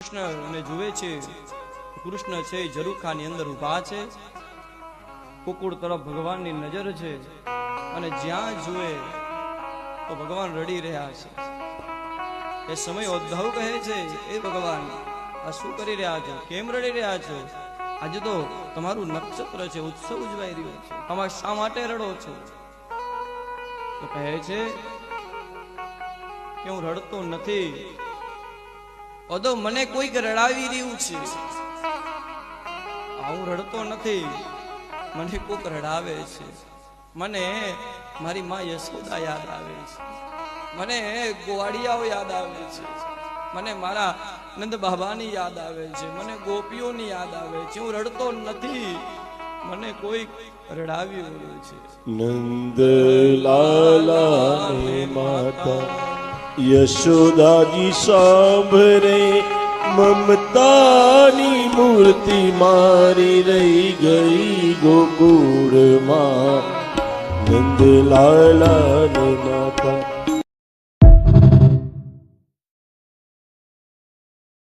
કૃષ્ણને જુએ છે. કૃષ્ણ છે ઝરૂખાની અંદર ઊભા છે. કુકુળ તરફ ભગવાનની નજર છે અને જ્યાં જુએ તો ભગવાન રડી રહ્યા છે. એ સમય ઉદ્ધવ કહે છે, એ ભગવાન આ શું કરી રહ્યા છો? કેમ રડી રહ્યા છો? આજે તો તમારું નક્ષત્ર છે, ઉત્સવ ઉજવાઈ રહ્યો છે, આમાં શા માટે રડો છો? તો કહે છે કે હું રડતો નથી, ઓદો મને કોઈક રડાવી રહ્યું છે. હું રડતો નથી, મને કોઈક રડાવે છે. મને મારી માં યશોદા યાદ આવે છે, મને ગોવાળિયાઓ યાદ આવે છે, મને મારા નંદ બાબાની યાદ આવે છે, મને ગોપીઓની યાદ આવે છે. હું રડતો નથી, મને કોઈ રડાવી રહ્યું છે. નંદ લાલા ને માતા યશોદાજી સાંભળે, મમતાની મૂર્તિ મારી રહી ગઈ ગોકુળમાં. નંદ લાલા ને માતા